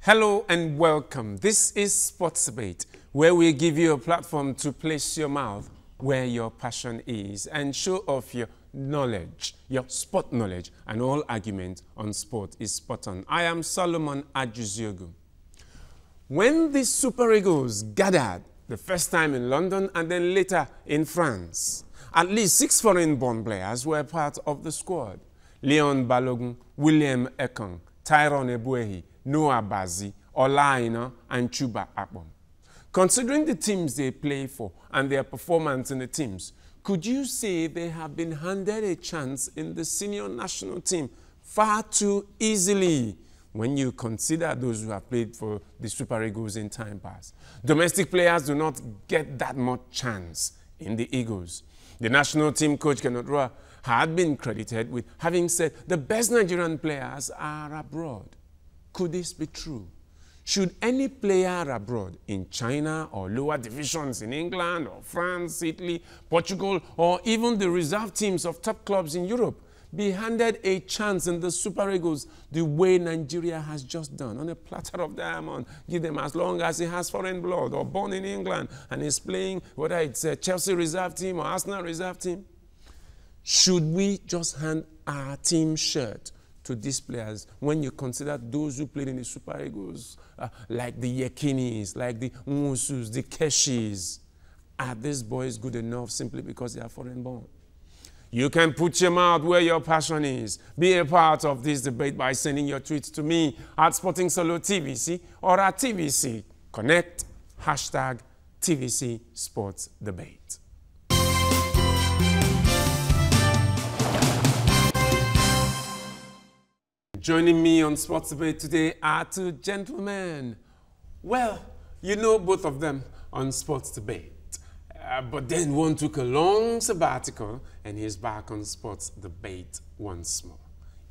Hello and welcome. This is Sports Debate, where we give you a platform to place your mouth where your passion is and show off your knowledge, your sport knowledge, and all argument on sport is spot on. I am Solomon Ajuziogu. When the Super Eagles gathered the first time in London and then later in France, at least 6 foreign-born players were part of the squad. Leon Balogun, William Ekong, Tyrone Ebuehi, Noah Bazi, Olaina, and Chuba Akpom. Considering the teams they play for and their performance in the teams, could you say they have been handed a chance in the senior national team far too easily when you consider those who have played for the Super Eagles in time past? Domestic players do not get that much chance in the Eagles. The national team coach, Kenneth Roa, had been credited with having said the best Nigerian players are abroad. Could this be true? Should any player abroad in China or lower divisions in England or France, Italy, Portugal, or even the reserve teams of top clubs in Europe be handed a chance in the Super Eagles the way Nigeria has just done, on a platter of diamond? Give them as long as he has foreign blood or born in England and is playing, whether it's a Chelsea reserve team or Arsenal reserve team? Should we just hand our team shirt to these players when you consider those who played in the Super Eagles, like the Yekinis, like the Musus, the Keshis? Are these boys good enough simply because they are foreign born? You can put your mouth where your passion is. Be a part of this debate by sending your tweets to me at Sporting Solo TVC or at TVC Connect, hashtag TVC Sports Debate. Joining me on Sports Debate today are two gentlemen. Well, you know both of them on Sports Debate. But then one took a long sabbatical and he's back on Sports Debate once more.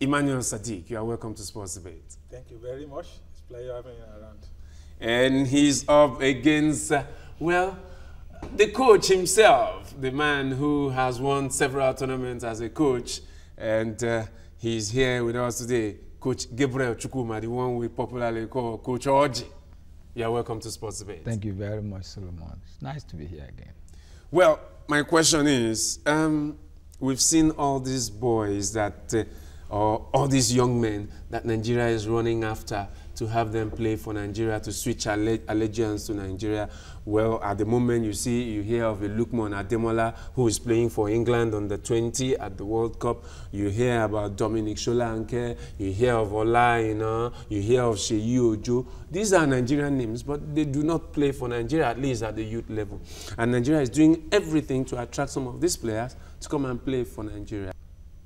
Emmanuel Sadiq, you are welcome to Sports Debate. Thank you very much. It's a pleasure having you around. And he's up against, well, the coach himself, the man who has won several tournaments as a coach, and he's here with us today, Coach Gabriel Chukwuma, the one we popularly call Coach Orji. You are welcome to Sports Debate. Thank you very much, Solomon. It's nice to be here again. Well, my question is, we've seen all these boys that, or all these young men that Nigeria is running after to have them play for Nigeria, to switch allegiance to Nigeria. Well, at the moment, you hear of a Lukman Ademola who is playing for England on the 20 at the World Cup. You hear about Dominic Solanke. You hear of Olaina. You hear of Seyi Ojo. These are Nigerian names, but they do not play for Nigeria, at least at the youth level. And Nigeria is doing everything to attract some of these players to come and play for Nigeria.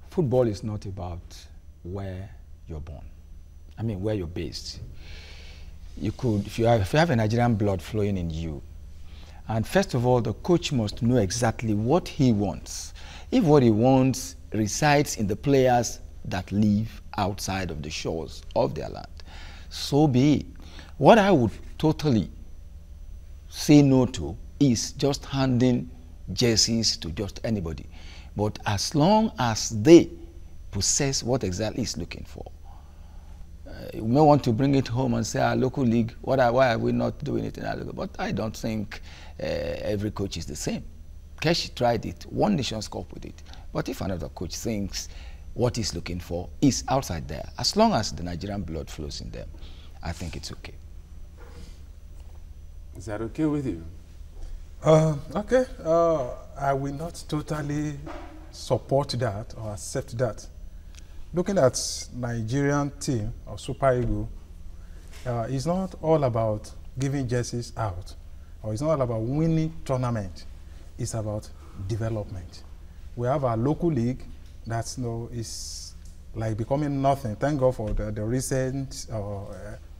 Football is not about where you're born. I mean, where you're based. You could, if you have a Nigerian blood flowing in you, and first of all, the coach must know exactly what he wants. If what he wants resides in the players that live outside of the shores of their land, so be it. What I would totally say no to is just handing jerseys to just anybody. But as long as they possess what exactly is looking for, you may want to bring it home and say, our local league, why are we not doing it in our local? But I don't think every coach is the same. Keshi tried it, won Nations Cup with it. But if another coach thinks what he's looking for is outside there, as long as the Nigerian blood flows in them, I think it's okay. Is that okay with you? Okay. I will not totally support that or accept that. Looking at Nigerian team or Super Eagle, it's not all about giving jerseys out, or it's not all about winning tournament. It's about development. We have our local league that is like becoming nothing. Thank God for the recent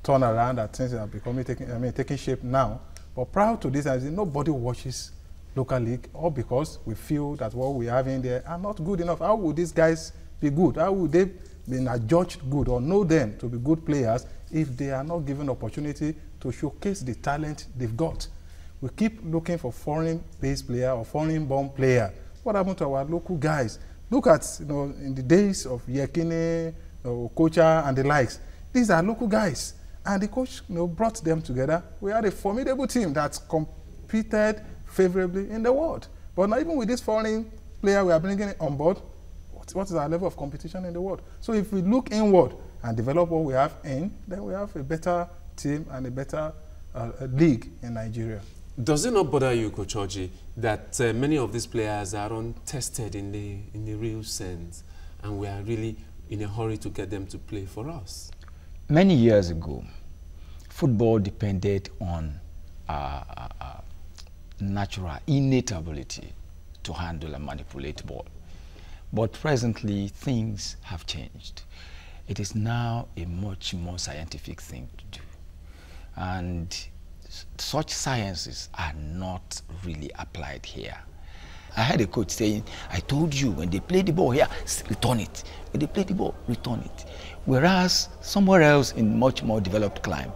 turnaround that things are taking shape now. But prior to this, nobody watches local league, all because we feel that what we have in there are not good enough. How would these guys be good? How would they be adjudged good or know them to be good players if they are not given opportunity to showcase the talent they've got? We keep looking for foreign-based player or foreign-born player. What happened to our local guys? Look at, in the days of Yekini, Okocha, and the likes. These are local guys. And the coach brought them together. We had a formidable team that competed favorably in the world. But now even with this foreign player we are bringing on board, what is our level of competition in the world? So if we look inward and develop what we have in, then we have a better team and a better league in Nigeria. Does it not bother you, Coach Orji, that many of these players are untested in the real sense, and we are really in a hurry to get them to play for us? Many years ago, football depended on natural, innate ability to handle and manipulate ball. But presently, things have changed. It is now a much more scientific thing to do. And such sciences are not really applied here. I had a coach saying, I told you, when they play the ball here, return it. When they play the ball, return it. Whereas somewhere else in much more developed climate,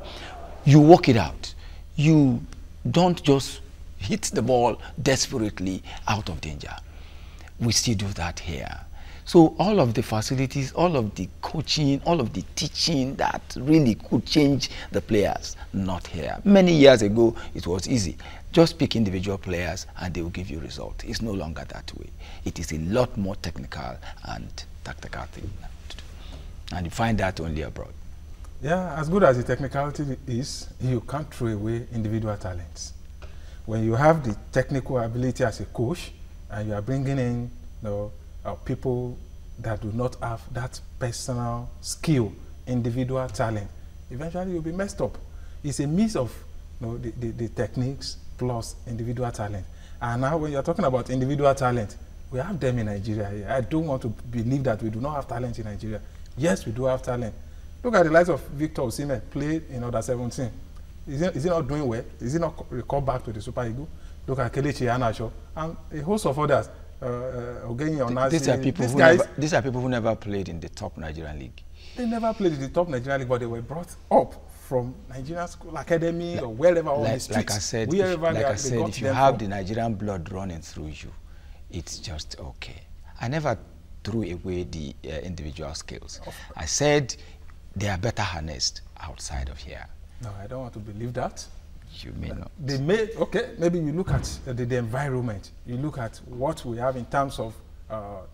you work it out. You don't just hit the ball desperately out of danger. We still do that here. So all of the facilities, all of the coaching, all of the teaching that really could change the players, not here. Many years ago, it was easy. Just pick individual players and they will give you results. It's no longer that way. It is a lot more technical and tactical thing now to do. And you find that only abroad. Yeah, as good as the technicality is, you can't throw away individual talents. When you have the technical ability as a coach, and you are bringing in people that do not have that personal skill, individual talent, eventually you'll be messed up. It's a mix of the techniques plus individual talent. And now when you're talking about individual talent, we have them in Nigeria. I don't want to believe that we do not have talent in Nigeria. Yes, we do have talent. Look at the likes of Victor Osimhen, played in under 17. Is he not doing well? Is he not recalled back to the Super Eagles? Look at Kelechi Iheanacho and a host of others. These are people who never played in the top Nigerian league. They never played in the top Nigerian league, but they were brought up from Nigerian school academy or wherever on the streets. Like I said, if you have the Nigerian blood running through you, it's just okay. I never threw away the individual skills. I said they are better harnessed outside of here. No, I don't want to believe that. You may not. They may, okay, maybe you look at the environment, you look at what we have in terms of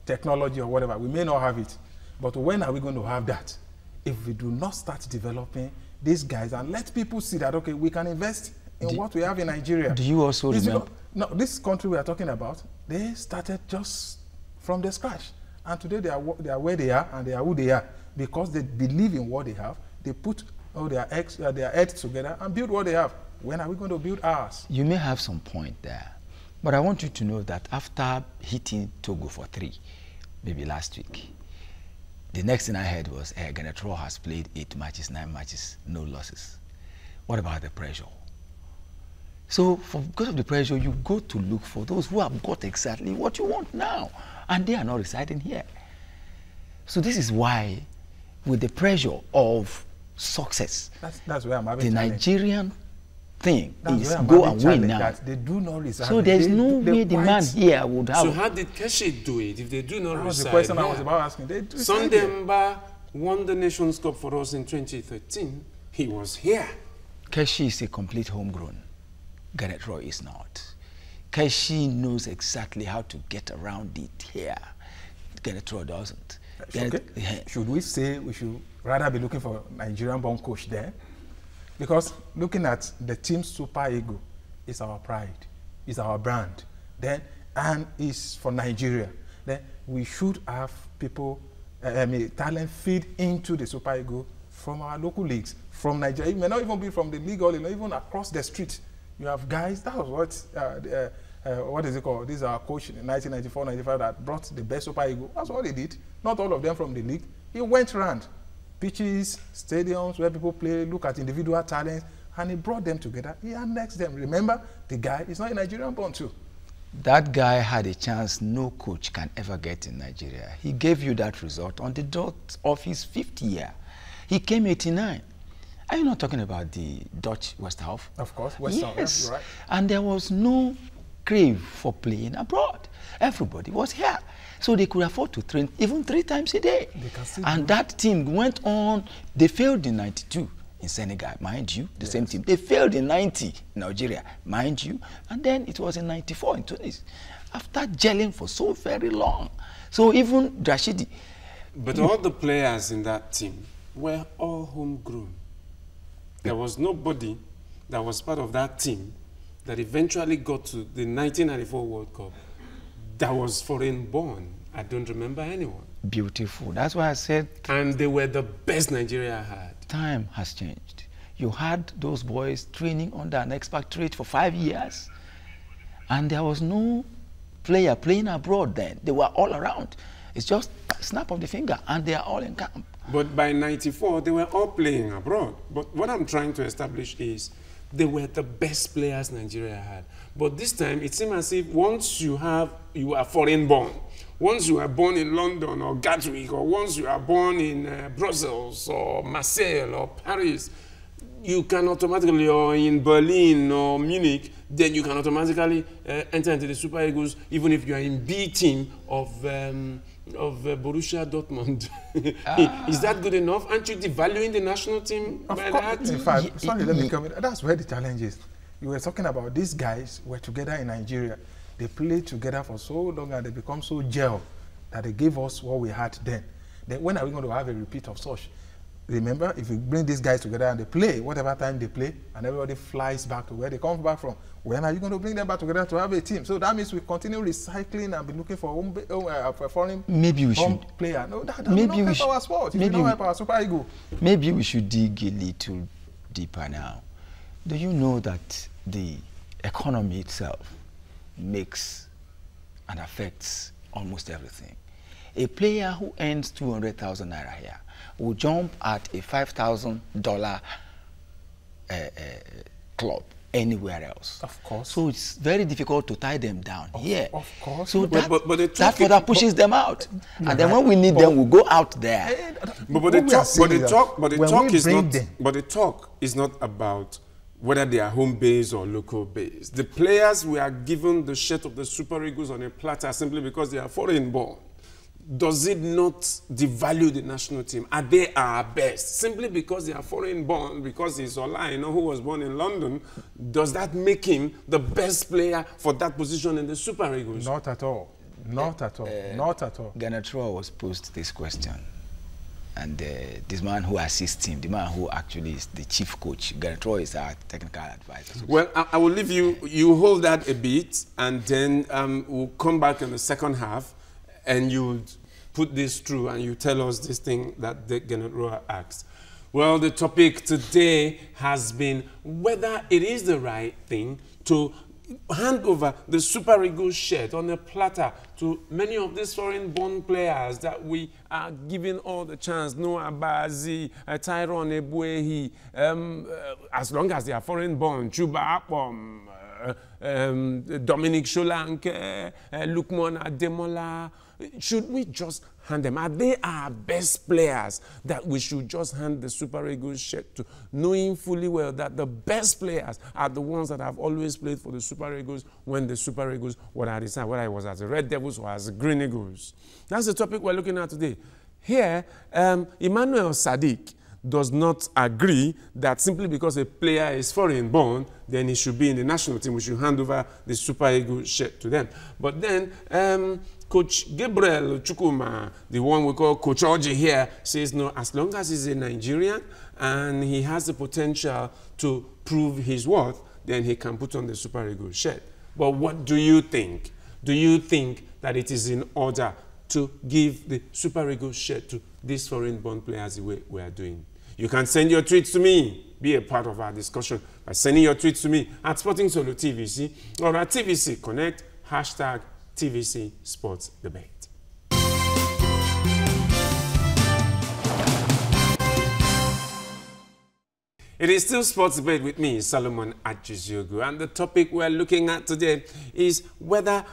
technology or whatever. We may not have it, but when are we going to have that? If we do not start developing these guys and let people see that, okay, we can invest in what we have in Nigeria. Do you also remember? No, this country we are talking about, they started just from the scratch. And today they are where they are and they are who they are because they believe in what they have. They put all their heads together and build what they have. When are we going to build ours? You may have some point there, but I want you to know that after hitting Togo for 3, maybe last week, the next thing I heard was Genetro has played 8 matches, 9 matches, no losses. What about the pressure? So because of the pressure, you go to look for those who have got exactly what you want now, and they are not residing here. So this is why, with the pressure of success, that's where I'm having the Nigerian thing is go and win now. They do not reside. So there's no way the man here would have. So how did Keshi do it if they do not reside? That was the question I was about asking. Sunday Mba won the Nations Cup for us in 2013. He was here. Keshi is a complete homegrown. Gareth Roy is not. Keshi knows exactly how to get around it here. Gareth Roy doesn't. Okay. Should we say we should rather be looking for a Nigerian-born coach there? Because looking at the team Super Eagle is our pride, is our brand, and is for Nigeria. Then we should have people, talent feed into the Super Eagle from our local leagues, from Nigeria. It may not even be from the league or even across the street. You have guys, that was what is it called? This is our coach in 1994-95 that brought the best Super Eagle. That's what they did. Not all of them from the league. He went around pitches, stadiums where people play, look at individual talents, and he brought them together. He annexed them. Remember, the guy is not a Nigerian born too. That guy had a chance no coach can ever get in Nigeria. He gave you that result on the dot of his 5th year. He came 89. Are you not talking about the Dutch Westerhof? Of course, Westerhof, yes. Right. And there was no crave for playing abroad. Everybody was here. So they could afford to train even 3 times a day. And that team went on, they failed in 92 in Senegal, mind you, the same team. They failed in 90 in Algeria, mind you, and then it was in 94 in Tunis. After gelling for so very long. So even Rashidi. But all the players in that team were all homegrown. There was nobody that was part of that team that eventually got to the 1994 World Cup that was foreign born. I don't remember anyone. Beautiful. That's why I said. And they were the best Nigeria had. Time has changed. You had those boys training under an expatriate for 5 years, and there was no player playing abroad then. They were all around. It's just a snap of the finger, and they are all in camp. But by 94, they were all playing abroad. But what I'm trying to establish is they were the best players Nigeria had. But this time, it seems as if once you are foreign born, once you are born in London or Gatwick, or once you are born in Brussels or Marseille or Paris, you can automatically, or in Berlin or Munich, then you can automatically enter into the Super Eagles, even if you are in B team of Borussia Dortmund. Is that good enough? Aren't you devaluing the national team by that? In fact, sorry, let me come in. That's where the challenge is. You were talking about these guys were together in Nigeria. They played together for so long and they become so gel that they gave us what we had then. Then when are we going to have a repeat of such? Remember, if you bring these guys together and they play, whatever time they play, and everybody flies back to where they come back from, when are you going to bring them back together to have a team? So that means we continue recycling and be looking for foreign player. No, that will not help our sport. It will not help our Super Eagle. Maybe we should dig a little deeper now. Do you know that the economy itself makes and affects almost everything? A player who earns 200,000 naira here will jump at a $5,000 club anywhere else. Of course. So it's very difficult to tie them down here. Of course. So that further pushes them out. And then when we need them, we'll go out there. But the talk is not about whether they are home based or local based. The players we are given the shirt of the Super Eagles on a platter simply because they are foreign born. Does it not devalue the national team? Are they our best? Simply because they are foreign born, because he's Ola, who was born in London, does that make him the best player for that position in the Super Eagles? Not at all. Not at all. Not at all. Ganatroa was posed this question. And this man who assists him, the man who actually is the chief coach, Ganatroa is our technical advisor. Well, I will leave you hold that a bit, and then we'll come back in the second half, and you put this through and you tell us this thing that the Ganatroa asked. Well, the topic today has been whether it is the right thing to hand over the Super Eagles shirt on a platter to many of these foreign-born players that we are giving all the chance. Noah Bazi, Tyrone Ebuehi, as long as they are foreign-born, Chuba Akpom, Dominic Solanke, Lukman Ademola. Should we just hand them? Are they our best players that we should just hand the Super Eagles shirt to, knowing fully well that the best players are the ones that have always played for the Super Eagles when the Super Eagles were at the time, whether it was as the Red Devils or as the Green Eagles? That's the topic we're looking at today. Here, Emmanuel Sadiq does not agree that simply because a player is foreign born, then he should be in the national team. We should hand over the Super Eagles shirt to them. But then Coach Gabriel Chukuma, the one we call Coach Oji here, says no, as long as he's a Nigerian and he has the potential to prove his worth, then he can put on the Super Eagles shirt. But what do you think? Do you think that it is in order to give the Super Eagles shirt to these foreign-born players the way we are doing? You can send your tweets to me. Be a part of our discussion by sending your tweets to me at Sporting Solo TVC or at TVC Connect, hashtag TVC Sports Debate. It is still Sports Debate with me, Solomon Ajiziogu, and the topic we're looking at today is whether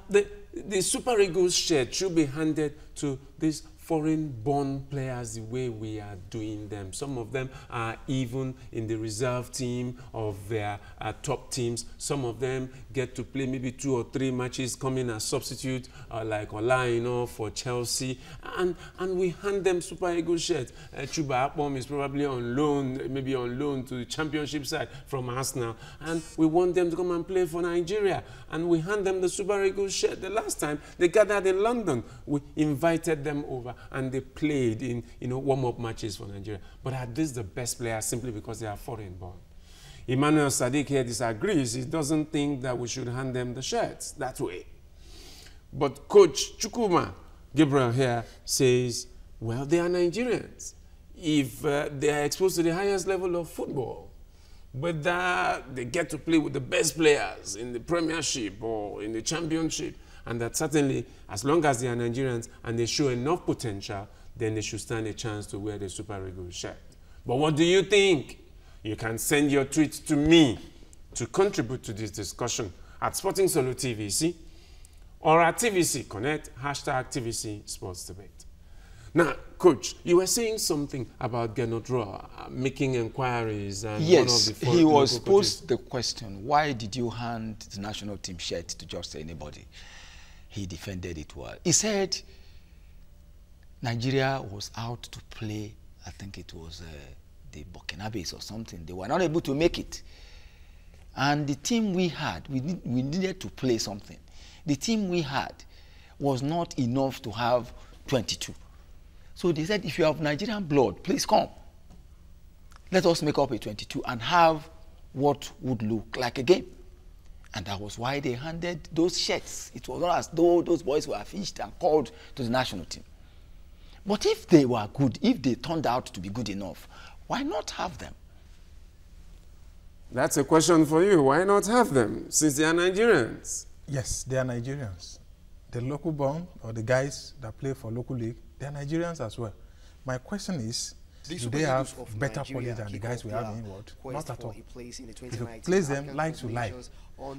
the Super Eagles shirt should be handed to these foreign-born players the way we are doing them. Some of them are even in the reserve team of their top teams. Some of them get to play maybe 2 or 3 matches, come in as substitute, like Olaino for Chelsea, and we hand them Super Eagles shirts. Chuba Akpom is probably on loan, maybe on loan to the Championship side from Arsenal, and we want them to come and play for Nigeria, and we hand them the Super Eagles shirt. The last time they gathered in London, we invited them over and they played in warm-up matches for Nigeria. But are these the best players simply because they are foreign-born? Emmanuel Sadiq here disagrees. He doesn't think that we should hand them the shirts that way. But Coach Chukwuma Gabriel here says, well, they are Nigerians. If they are exposed to the highest level of football, but that they get to play with the best players in the Premiership or in the Championship, and that certainly, as long as they are Nigerians and they show enough potential, then they should stand a chance to wear the Super Eagles shirt. But what do you think? You can send your tweets to me to contribute to this discussion at Sporting Solo TVC or at TVC Connect, #TVC Sports Debate. Now, Coach, you were saying something about Gernot Rohr making inquiries. And yes, one of the he was posed the question, why did you hand the national team shirt to just anybody? He defended it well. He said Nigeria was out to play, I think it was the Burkinabes or something. They were not able to make it. And the team we had, we needed to play something. The team we had was not enough to have 22. So they said, if you have Nigerian blood, please come. Let us make up a 22 and have what would look like a game. And that was why they handed those shirts. It was not as though those boys were fished and called to the national team. But if they were good, if they turned out to be good enough, why not have them? That's a question for you. Why not have them, since they are Nigerians? Yes, they are Nigerians. The local born or the guys that play for local league, they are Nigerians as well. My question is, do they have better quality than the guys we have in world? Not at all. If you place them like to like,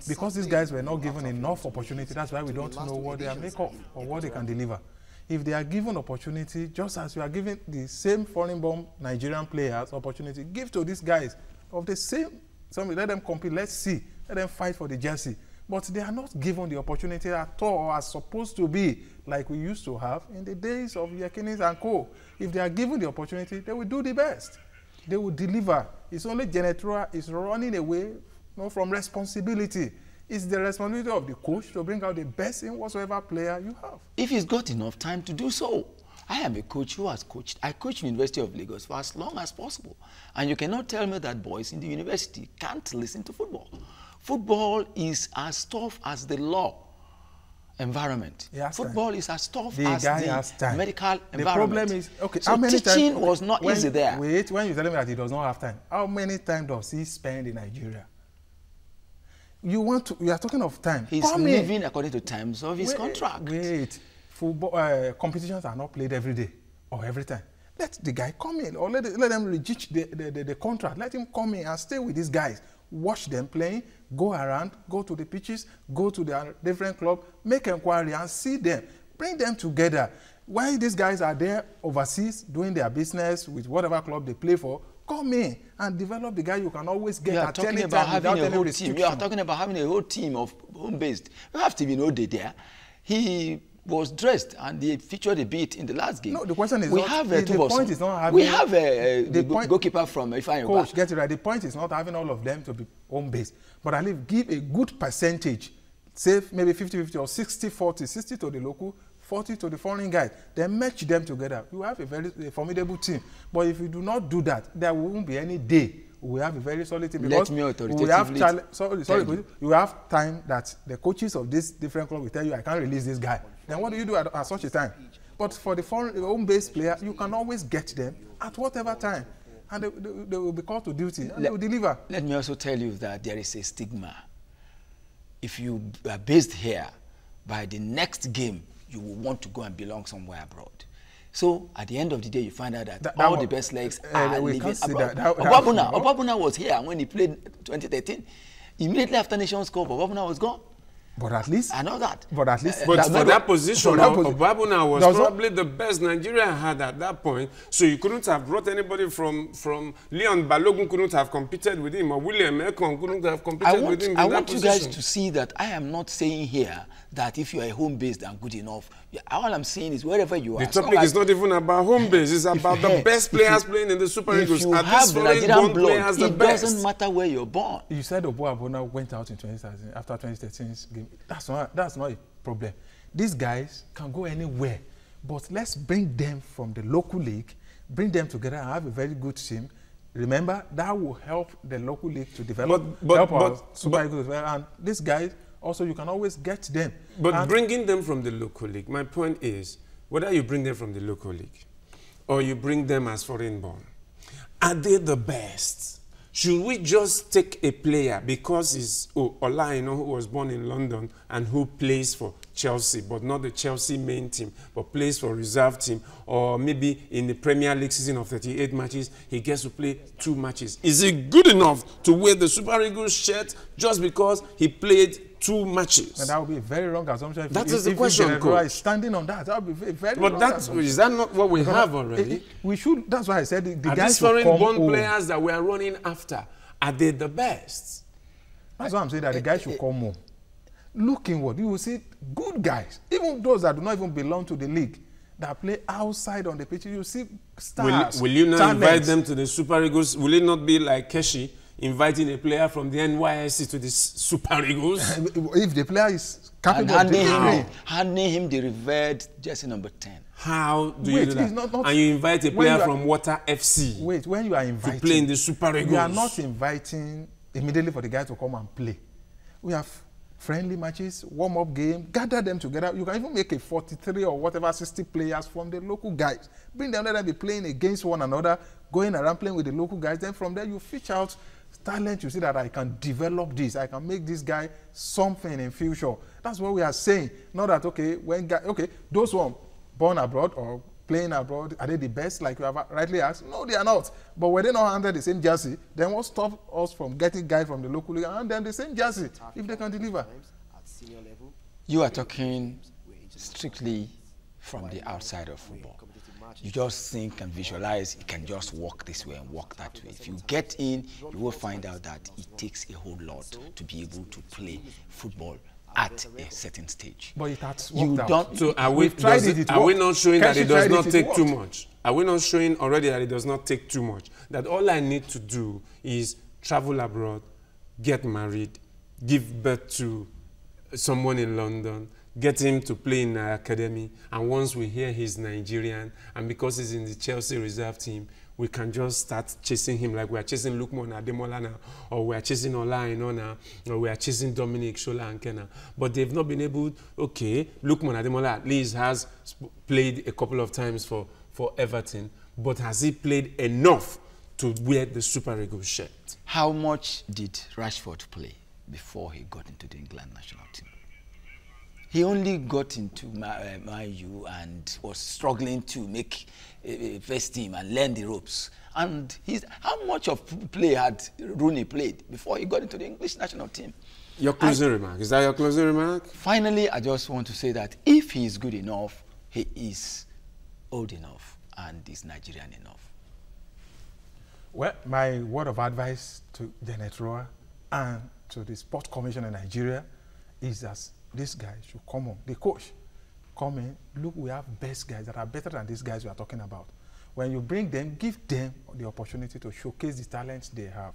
because these guys were not given enough opportunity, that's why we don't know what they are made of or what they can deliver. If they are given opportunity, just as you are giving the same foreign-born Nigerian players opportunity, give to these guys of the same, let them compete, let's see, let them fight for the jersey. But they are not given the opportunity at all as supposed to be, like we used to have in the days of Yekinis and co. If they are given the opportunity, they will do the best. They will deliver. It's only Gernot Rohr is running away from responsibility. It's the responsibility of the coach to bring out the best in whatsoever player you have. If he's got enough time to do so. I am a coach who has coached. I coached in the University of Lagos for as long as possible. And you cannot tell me that boys in the university can't listen to football. Football is as tough as the law environment. Football is as tough as the medical environment. The problem is, okay, so how many teaching was not easy there. Wait, when you tell him that he does not have time, how many times does he spend in Nigeria? You are talking of time. He's living according to terms of his contract. Wait, football competitions are not played every day or every time. Let the guy come in, or let them reject the contract. Let him come in and stay with these guys. Watch them playing, go around, go to the pitches, go to their different clubs, make inquiry and see them. Bring them together. While these guys are there overseas doing their business with whatever club they play for, come in and develop the guy you can always get at any time without any restriction. You are talking about having a whole team of home-based. You have Stephen Ode there. He was dressed and he featured a bit in the last game. No, the question is we not, have the point is not having... We have the goalkeeper from Ifeanyi. Coach, get it right. The point is not having all of them to be home-based. But at least give a good percentage, say maybe 50-50 or 60-40, 60 to the local, 40 to the foreign guys. Then match them together. You have a very formidable team. But if you do not do that, there won't be any day we have a very solid team. Let me authoritatively you have time that the coaches of these different clubs will tell you, I can't release this guy. Then what do you do at such a time? But for the foreign home-based player, you can always get them at whatever time. And they will be called to duty and they will deliver. Let me also tell you that there is a stigma. If you are based here, by the next game, you will want to go and belong somewhere abroad. So at the end of the day, you find out that all the best legs are living abroad. Obabuna was here when he played 2013. Immediately after Nations Cup, Obabuna was gone. But at least, I know that. But at least, But for that position, Obabuna was Does not- probably the best Nigeria had at that point. So you couldn't have brought anybody from Leon Balogun couldn't have competed with him, or William Ekong couldn't have competed with him in I that want you position. guys to see that I am not saying here that if you are home-based and good enough, all I'm saying is wherever you are. The topic is not even about home base, it's about the best players playing in the Super Eagles. If you Are have these the foreign Nigerian born blood, players the it best? doesn't matter where you're born. You said Obabuna went out in 2013 after 2013's game. That's not a problem. These guys can go anywhere, but let's bring them from the local league, bring them together and have a very good team. Remember, that will help the local league to develop, help our Super Eagles as well. And these guys, also, you can always get them. But bringing them from the local league, my point is, whether you bring them from the local league or you bring them as foreign born, are they the best? Should we just take a player because he's Olaino, who was born in London and who plays for Chelsea, but not the Chelsea main team, but plays for reserve team, or maybe in the Premier League season of 38 matches, he gets to play 2 matches. Is he good enough to wear the Super Eagles shirt just because he played 2 matches? And that would be a very wrong assumption. That is the question, Coach. Is standing on that, that would be very but wrong is that not what we have already? We should. That's why I said the Are guys these should come foreign-born home. players that we are running after, are they the best? That's why I'm saying that the guys should come home. Look inward. You will see good guys, even those that do not even belong to the league, that play outside on the pitch. You see stars. Will you not talents. invite them to the Super Eagles? Will it not be like Keshi inviting a player from the NYSC to the Super Eagles? If the player is And capable of doing handing him the revered jersey number 10. How do Wait, you do that? it's not- And you invite a when player you are- from Water FC Wait, when you are inviting, to play in the Super Eagles. we are not inviting immediately for the guys to come and play. We have friendly matches, warm-up game, gather them together. You can even make a 43 or whatever 60 players from the local guys. Bring them, let them be playing against one another, going around playing with the local guys. Then from there you fish out talent. You see that I can develop this, I can make this guy something in future. That's what we are saying. Not that those one born abroad or playing abroad, are they the best, like you have rightly asked? No, they are not. But were they not under the same jersey, then what stops us from getting guys from the local league and then the same jersey, if they can deliver? You are talking strictly from the outside of football. You just think and visualize, it can just walk this way and walk that way. If you get in, you will find out that it takes a whole lot to be able to play football at a certain stage. But it has You worked out. don't. So are We've tried it, it are we worked. not showing that Keshi it does tried not it, it take too worked. much? Are we not showing already that it does not take too much? That all I need to do is travel abroad, get married, give birth to someone in London, get him to play in our academy, and once we hear he's Nigerian, and because he's in the Chelsea reserve team, we can just start chasing him like we are chasing Lukman Ademola now, or we are chasing Ola Aina now, or we are chasing Dominic Solanke now. But they've not been able, okay, Lukman Ademola at least has played a couple of times for Everton, but has he played enough to wear the Super Eagles shirt? How much did Rashford play before he got into the England national team? He only got into Man U and was struggling to make a first team and learn the ropes. And how much of play had Rooney played before he got into the English national team? Your closing remark. Is that your closing remark? Finally, I just want to say that if he is good enough, he is old enough and is Nigerian enough. Well, my word of advice to Janet Roa and to the Sports Commission in Nigeria is that this guy should come home. The coach, come in, look, we have best guys that are better than these guys we are talking about. When you bring them, give them the opportunity to showcase the talents they have.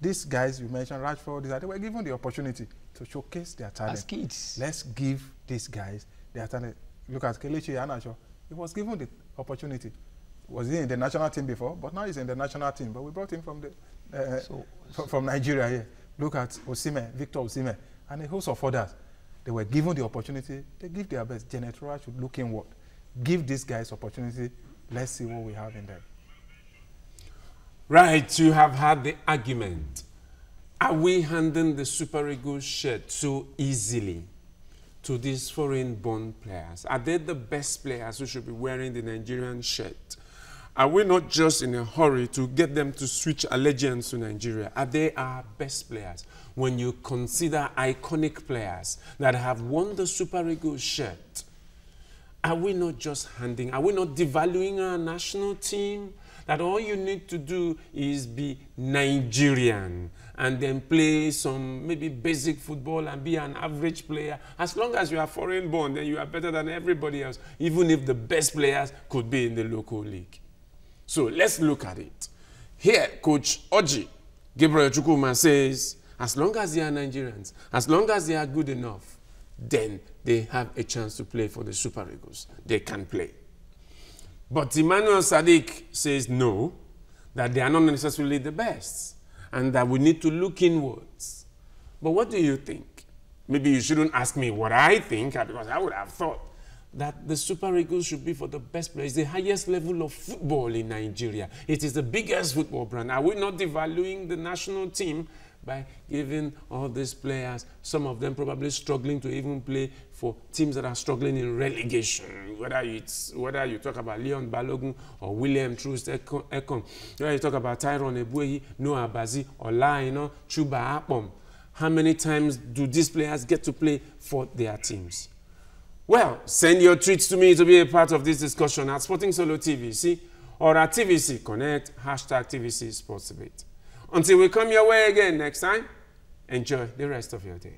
These guys, you mentioned Rashford, they were given the opportunity to showcase their talent. As kids. Let's give these guys their talent. Look at Kelechi Iheanacho. He was given the opportunity. Was he in the national team before? But now he's in the national team. But we brought him from from Nigeria here. Look at Osimhen, Victor Osimhen, and a host of others. They were given the opportunity. They give their best. Janet Roa should look inward. Give these guys opportunity. Let's see what we have in them. Right, you have had the argument. Are we handing the Super Eagles shirt so easily to these foreign-born players? Are they the best players who should be wearing the Nigerian shirt? Are we not just in a hurry to get them to switch allegiance to Nigeria? Are they our best players? When you consider iconic players that have won the Super Eagles shirt, are we not devaluing our national team? That all you need to do is be Nigerian and then play some maybe basic football and be an average player. As long as you are foreign born, then you are better than everybody else, even if the best players could be in the local league. So let's look at it. Here, Coach Orji Gabriel Chukwuma says, as long as they are Nigerians, as long as they are good enough, then they have a chance to play for the Super Eagles. They can play. But Emmanuel Sadiq says no, that they are not necessarily the best, and that we need to look inwards. But what do you think? Maybe you shouldn't ask me what I think, because I would have thought that the Super Eagles should be for the best players. It's the highest level of football in Nigeria. It is the biggest football brand. Are we not devaluing the national team by giving all these players, some of them probably struggling to even play for teams that are struggling in relegation, whether you talk about Leon Balogun or William Troost Ekong, whether you talk about Tyrone Ebuehi, Noah Bazi, or Laino, Chuba Akpom. How many times do these players get to play for their teams? Well, send your tweets to me to be a part of this discussion at Sporting Solo TVC or at TVC Connect, #TVC Sports Debate. Until we come your way again next time, enjoy the rest of your day.